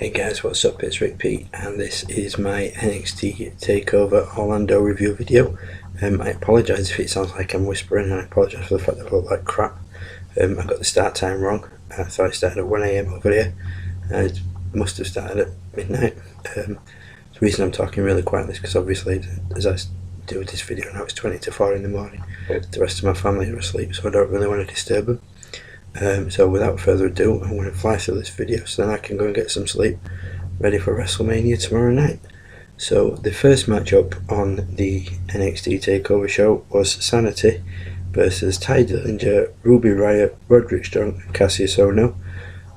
Hey guys, what's up? It's Rick P, and this is my NXT Takeover Orlando review video. I apologise if it sounds like I'm whispering, and I apologise for the fact that I look like crap. I got the start time wrong. I thought it started at 1 AM over here, and it must have started at midnight. The reason I'm talking really quietly is because obviously, as I do this video now, it's 20 to 4 in the morning. The rest of my family are asleep, so I don't really want to disturb them. So without further ado, I'm going to fly through this video so then I can go and get some sleep, ready for WrestleMania tomorrow night. So the first matchup on the NXT Takeover show was Sanity versus Ty Dillinger, Ruby Riott, Roderick Strong and Cassius Ohno.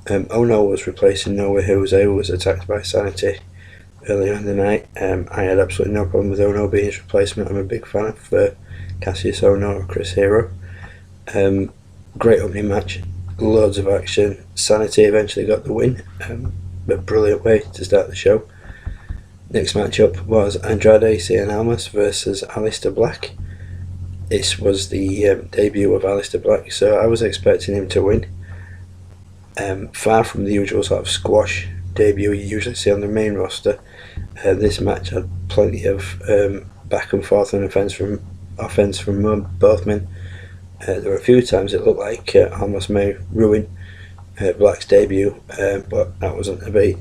Ohno was replacing Noah Jose, who was attacked by Sanity earlier in the night. I had absolutely no problem with Ohno being his replacement. I'm a big fan of Cassius Ohno or Chris Hero. Great opening match, loads of action. Sanity eventually got the win, a brilliant way to start the show. Next matchup was Andrade Cien Almas versus Aleister Black. This was the debut of Aleister Black, so I was expecting him to win. Far from the usual sort of squash debut you usually see on the main roster, this match had plenty of back and forth and offense from both men. There were a few times it looked like Almas may ruin Black's debut, but that wasn't a very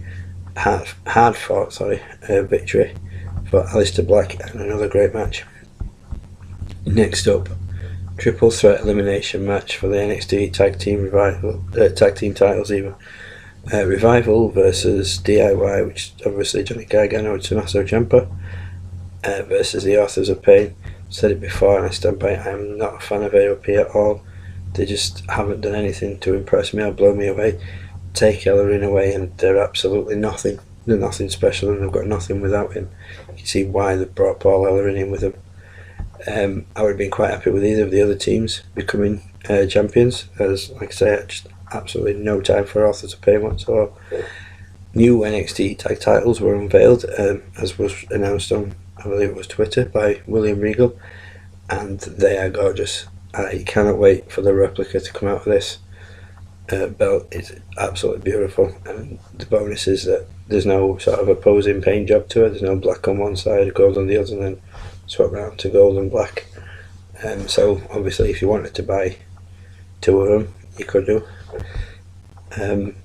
hard fought victory for Aleister Black, and another great match. Next up, triple threat elimination match for the NXT tag team titles even. Revival versus DIY, which is obviously Johnny Gargano and Tommaso Ciampa, versus the Authors of Pain. Said it before and I stand by it. I'm not a fan of AOP at all. They just haven't done anything to impress me or blow me away. Take Ellering away and they're absolutely nothing. They're nothing special and they've got nothing without him. You can see why they brought Paul Ellering in with them. I would have been quite happy with either of the other teams becoming champions, as like I say, just absolutely no time for Authors of Pain whatsoever. New NXT tag titles were unveiled, as was announced on, I believe it was Twitter, by William Regal, and they are gorgeous. I cannot wait for the replica to come out of this belt. It's absolutely beautiful, and the bonus is that there's no sort of opposing paint job to it. There's no black on one side, gold on the other, and then swap around to gold and black. So obviously if you wanted to buy two of them, you could do.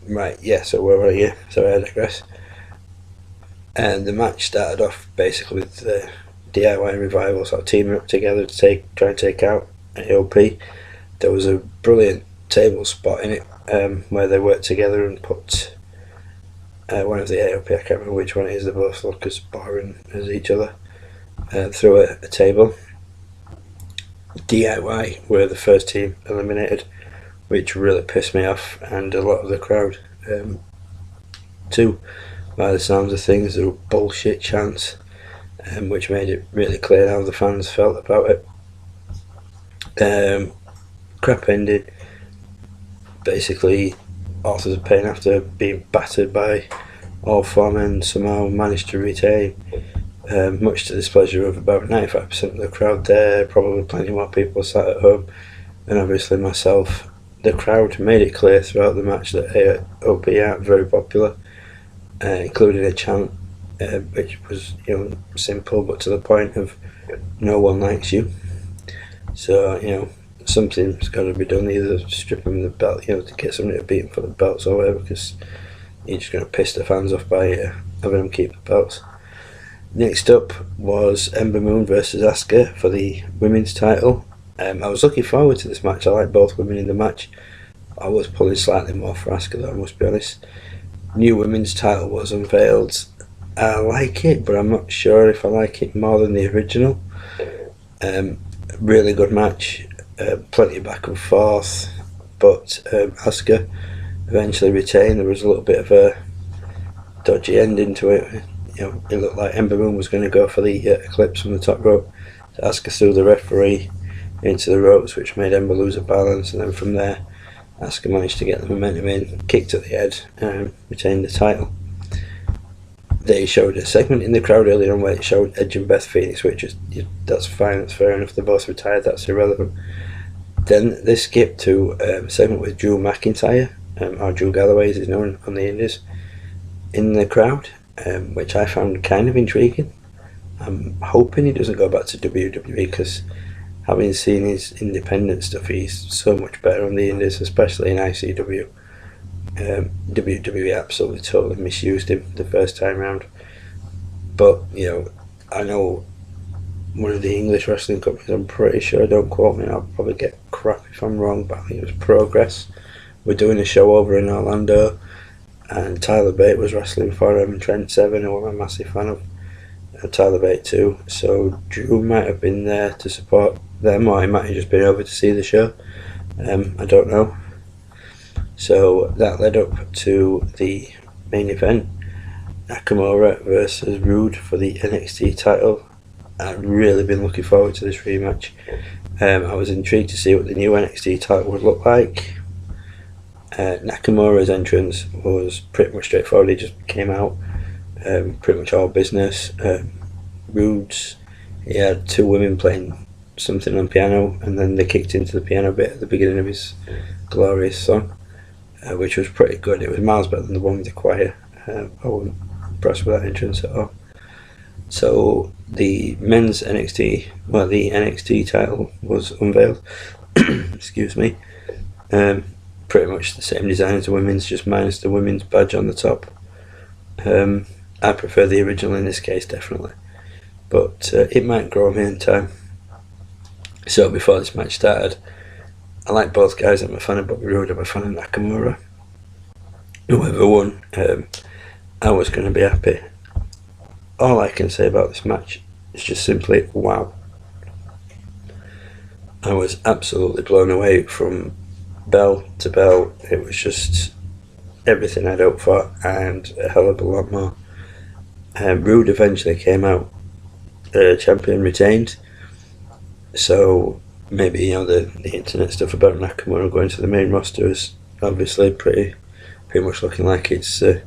Right, yeah, so where were you? Sorry, I digress. And the match started off basically with the DIY and Revival sort of teaming up together to try and take out AOP. There was a brilliant table spot in it where they worked together and put one of the AOP, I can't remember which one it is, they both look as boring as each other, through a table. DIY were the first team eliminated, which really pissed me off, and a lot of the crowd too. By the sounds of things, there were bullshit chants, which made it really clear how the fans felt about it. Crap ending. Basically, Authors of Pain, after being battered by all four men, somehow managed to retain, much to the displeasure of about 95% of the crowd there, probably plenty more people sat at home, and obviously myself. The crowd made it clear throughout the match that AOP aren't very popular, including a chant which was simple but to the point of no one likes you. So something's got to be done, either strip them the belt, to get somebody to beat them for the belts or whatever, because you're just going to piss the fans off by having them keep the belts. Next up was Ember Moon versus Asuka for the women's title. I was looking forward to this match. I like both women in the match. I was pulling slightly more for Asuka though, I must be honest. New women's title was unveiled. I like it, but I'm not sure if I like it more than the original. Really good match, plenty of back and forth, but Asuka eventually retained. There was a little bit of a dodgy ending to it. It looked like Ember Moon was going to go for the Eclipse from the top rope. So Asuka threw the referee into the ropes, which made Ember lose her balance, and then from there Asuka managed to get the momentum in, kicked at the head, and retained the title. They showed a segment in the crowd earlier on where it showed Edge and Beth Phoenix, which is, that's fine, that's fair enough, they're both retired, that's irrelevant. Then they skipped to a segment with Drew McIntyre, or Drew Galloway as he's known on the Indies, in the crowd, which I found kind of intriguing. I'm hoping he doesn't go back to WWE, because having seen his independent stuff, he's so much better on the indies, especially in ICW. WWE absolutely totally misused him the first time round. But, you know, I know one of the English wrestling companies, I'm pretty sure, don't quote me, I'll probably get crap if I'm wrong, but I think it was Progress. We're doing a show over in Orlando, and Tyler Bate was wrestling for him, and Trent Seven, who I'm a massive fan of, Tyler Bate too. So Drew might have been there to support them, or he might have just been over to see the show. I don't know. So that led up to the main event, Nakamura versus Rude for the NXT title. I've really been looking forward to this rematch. I was intrigued to see what the new NXT title would look like. Nakamura's entrance was pretty much straightforward. He just came out, pretty much all business. Rude's, he had two women playing something on piano, and then they kicked into the piano bit at the beginning of his glorious song, which was pretty good. It was miles better than the one with the choir. I wasn't impressed with that entrance at all. So the men's NXT, well, the NXT title was unveiled. Excuse me. Pretty much the same design as the women's, just minus the women's badge on the top. I prefer the original in this case, definitely, but it might grow on me in time. So before this match started, I like both guys. I'm a fan of Bobby Roode, I'm a fan of Nakamura. Whoever won, I was going to be happy. All I can say about this match is just simply wow. I was absolutely blown away from bell to bell. It was just everything I'd hoped for and a hell of a lot more. Rude eventually came out champion, retained, so maybe, you know, the internet stuff about Nakamura going to the main roster is obviously pretty much looking like it's a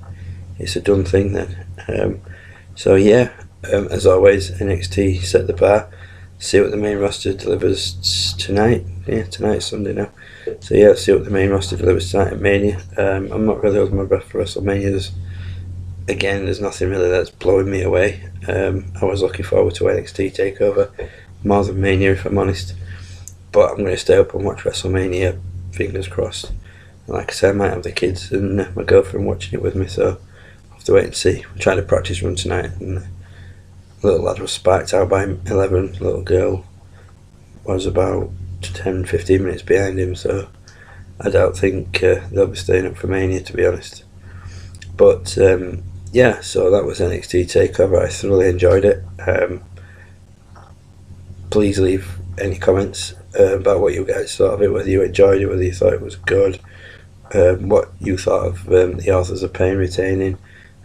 done thing then. So yeah, as always, NXT set the bar. See what the main roster delivers tonight. Yeah, tonight's Sunday now. So yeah, see what the main roster delivers tonight at Mania. I'm not really holding my breath for WrestleMania. There's nothing really that's blowing me away. I was looking forward to NXT Takeover more than Mania, if I'm honest. But I'm going to stay up and watch WrestleMania, fingers crossed. And like I said, I might have the kids and my girlfriend watching it with me, so I'll have to wait and see. I'm trying to practice run tonight, and the little lad was sparked out by 11. The little girl was about 10-15 minutes behind him, so I don't think they'll be staying up for Mania, to be honest. But yeah, so that was NXT Takeover. I thoroughly enjoyed it. Please leave any comments about what you guys thought of it, whether you enjoyed it, whether you thought it was good, what you thought of the Authors of Pain retaining.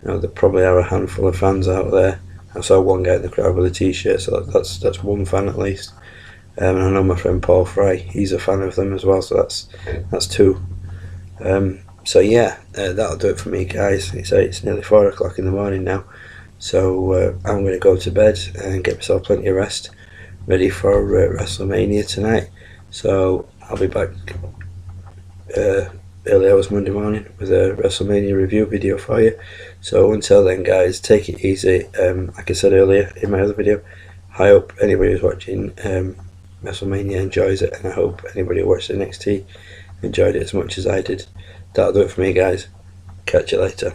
You know, there probably are a handful of fans out there. I saw one guy in the crowd with a t-shirt, so that's one fan at least. And I know my friend Paul Fry, he's a fan of them as well, so that's two. So yeah, that'll do it for me, guys. It's nearly 4 o'clock in the morning now, so I'm going to go to bed and get myself plenty of rest, ready for WrestleMania tonight. So I'll be back early hours Monday morning with a WrestleMania review video for you. So until then, guys, take it easy. Like I said earlier in my other video, I hope anybody who's watching WrestleMania enjoys it, and I hope anybody who watched NXT enjoyed it as much as I did. That'll do it for me, guys. Catch you later.